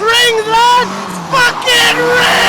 Rings, lads! Fucking rings!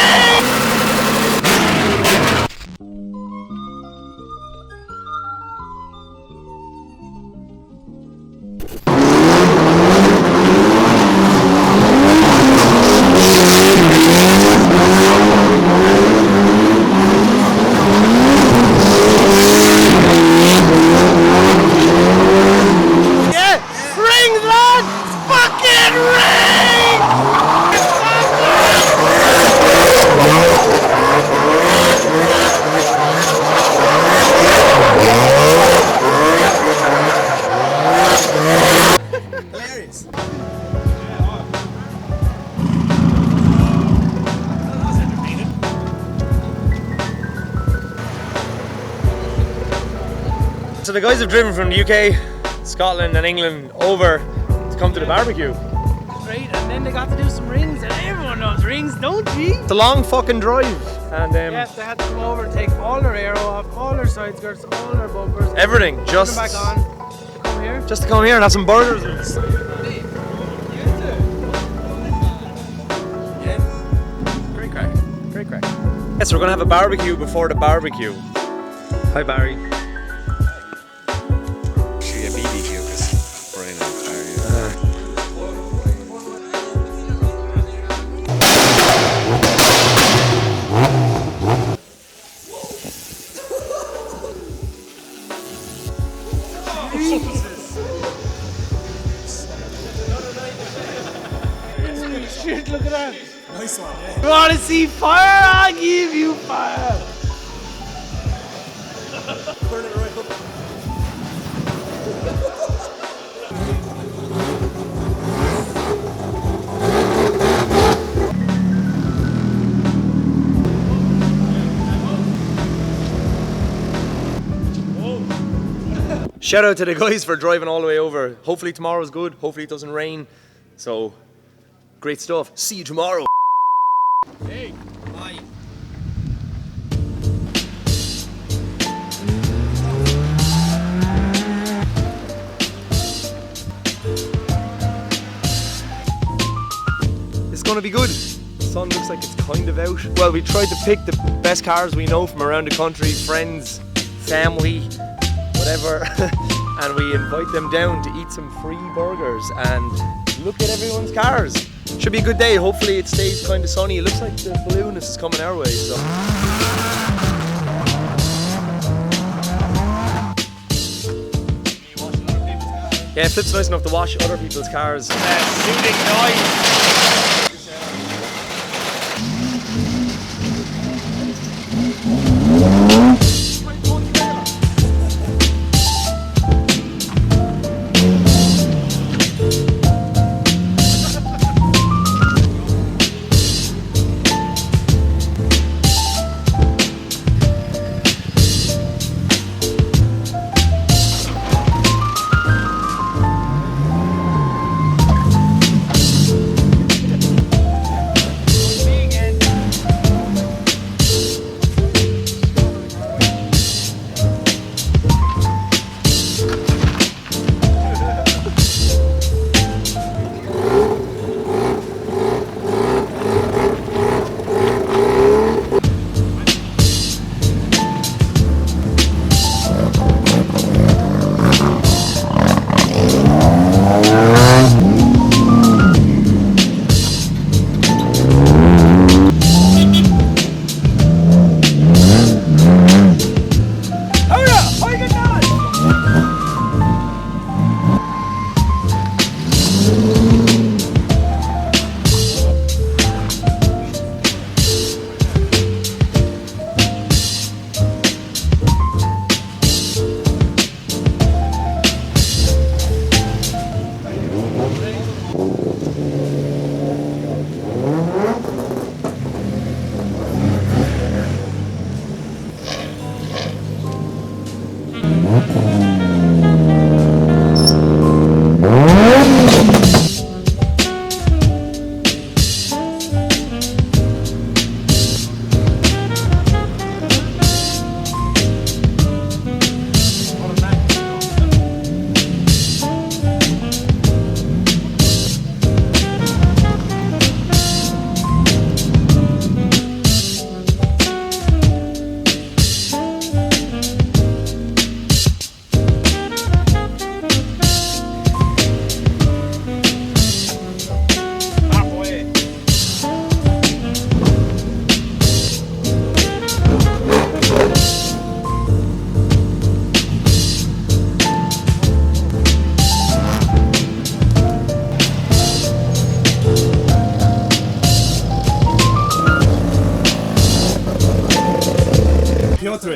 So the guys have driven from the UK, Scotland and England over to come to the barbecue. Right, and then they got to do some rings, and everyone loves rings, don't you? It's a long fucking drive. And yes, they had to come over and take all their aero off, all their side skirts, all their bumpers. Everything, just back on to come here. Just to come here and have some burgers. Great crack, great crack. Yes, we're gonna have a barbecue before the barbecue. Hi Barry. Shit, look at that. Nice one, yeah. You wanna see fire? I'll give you fire. Turn it right up. Shout out to the guys for driving all the way over. Hopefully tomorrow's good. Hopefully it doesn't rain. So, great stuff. See you tomorrow. Hey, bye. It's gonna be good. The sun looks like it's kind of out. Well, we tried to pick the best cars we know from around the country, friends, family, whatever, and we invite them down to eat some free burgers and look at everyone's cars. Should be a good day. Hopefully it stays kind of sunny. It looks like the balloonist is coming our way, so. Yeah, Flip's nice enough to wash other people's cars. Soothing noise.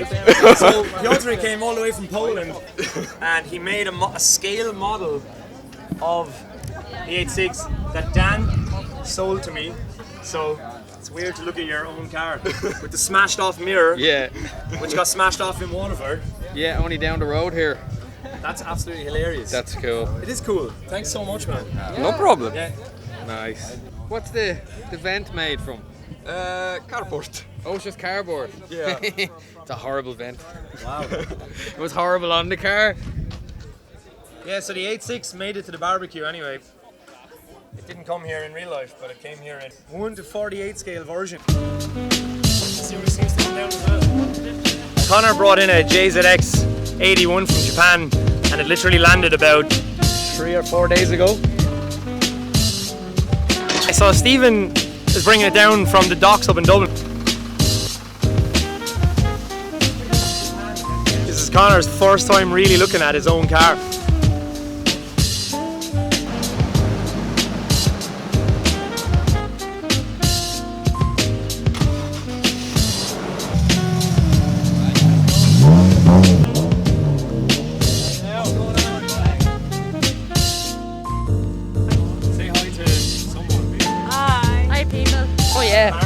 Piotrek. So Piotrek came all the way from Poland, and he made a scale model of the 86 that Dan sold to me. So it's weird to look at your own car with the smashed off mirror. Yeah. Which got smashed off in Waterford. Yeah, only down the road here. That's absolutely hilarious. That's cool. It is cool. Thanks so much, man. No problem. Yeah. Nice. What's the vent made from? Cardboard. Oh, it's just cardboard. Yeah. It's a horrible vent. Wow. It was horrible on the car. Yeah, so the 86 made it to the barbecue anyway. It didn't come here in real life, but it came here in 1:48 scale version. Connor brought in a JZX 81 from Japan, and it literally landed about 3 or 4 days ago. I saw Stephen is bringing it down from the docks up in Dublin. This is Connor's first time really looking at his own car.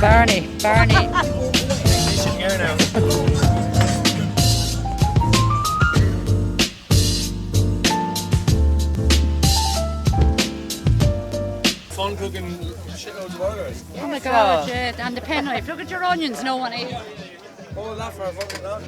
Barney. Here now. Fun cooking shitloads of burgers. Oh my god, yeah. And the penknife. Look at your onions, no one ate. Hold that for a fucking lot.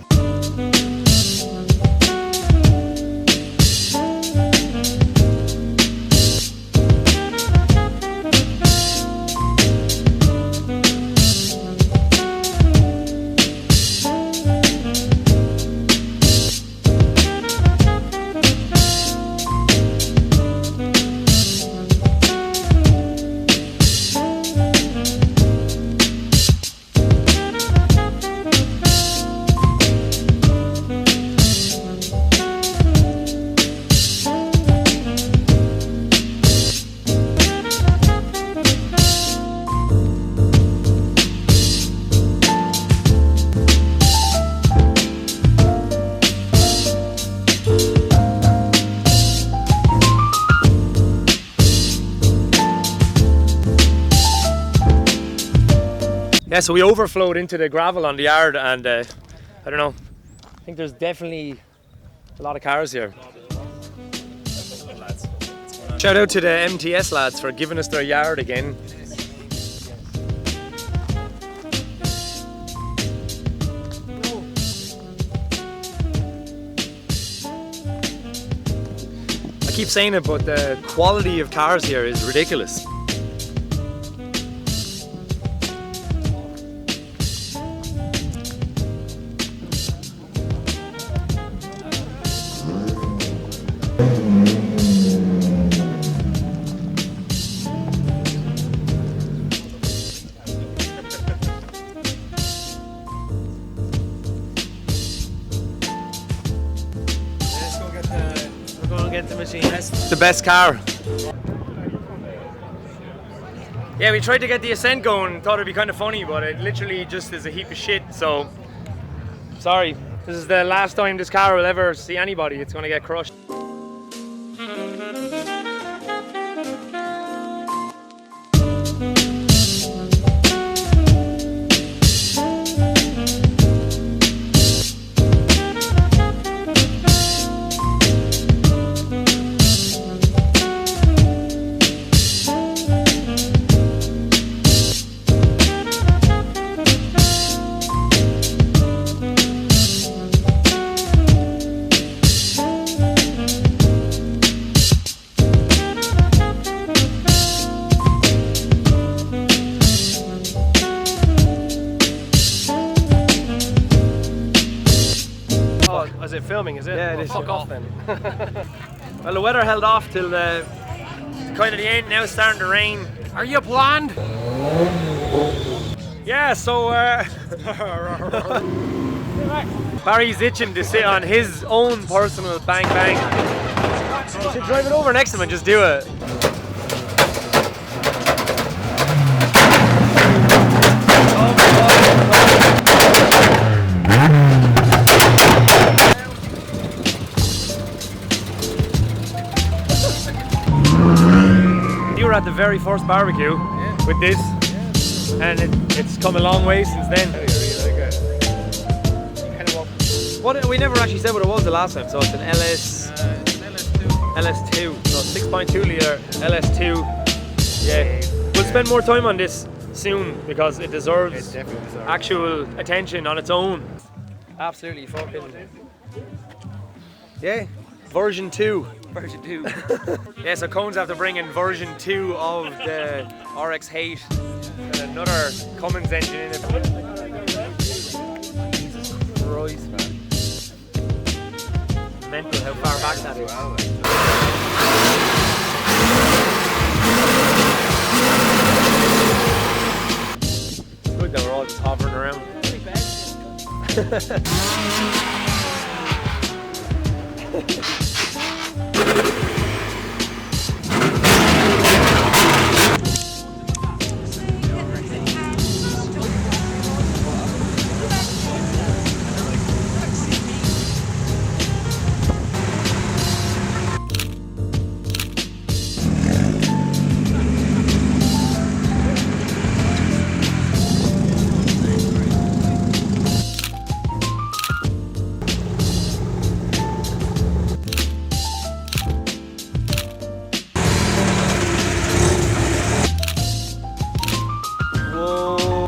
Yeah, so we overflowed into the gravel on the yard, and I don't know, I think there's definitely a lot of cars here. Shout out to the MTS lads for giving us their yard again. I keep saying it, but the quality of cars here is ridiculous. The best car. Yeah, we tried to get the ascent going, thought it'd be kind of funny, but it literally just is a heap of shit, so sorry. This is the last time this car will ever see anybody. It's gonna get crushed. Is it filming, is it? Yeah, it is. Fuck off then. Well, the weather held off till kind of the end, now it's starting to rain. Are you blonde? Yeah, so Barry's itching to sit on his own personal bang bang. You should drive it over next to him and just do it. Oh my God. were at the very first barbecue with this, and it's come a long way since then. What, we never actually said what it was the last time, so it's an LS2, so 6.2 litre LS2. Yeah, we'll spend more time on this soon because it deserves actual attention on its own. Absolutely fucking, yeah, version 2. Version 2. Yeah, so Cone's have to bring in version 2 of the RX Hate. Got another Cummins engine in it. Jesus Christ, man. Mental how far back that is. It's good that we're all just hovering around.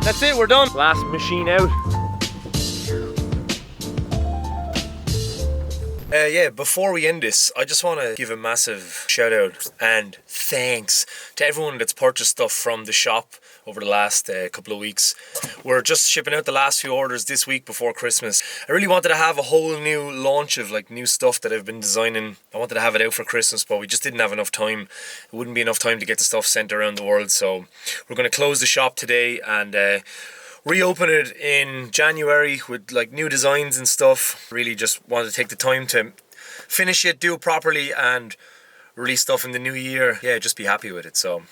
That's it, we're done. Last machine out. Yeah, before we end this, I just want to give a massive shout out and thanks to everyone that's purchased stuff from the shop over the last couple of weeks. We're just shipping out the last few orders this week before Christmas. I really wanted to have a whole new launch of like new stuff that I've been designing. I wanted to have it out for Christmas, but we just didn't have enough time. It wouldn't be enough time to get the stuff sent around the world, so we're going to close the shop today and reopen it in January with like new designs and stuff. Really just wanted to take the time to finish it, do it properly and release stuff in the new year. Yeah, just be happy with it. So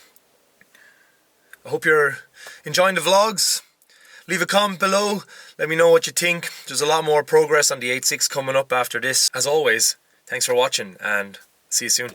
I hope you're enjoying the vlogs. Leave a comment below, let me know what you think. There's a lot more progress on the 8.6 coming up after this. As always, thanks for watching and see you soon.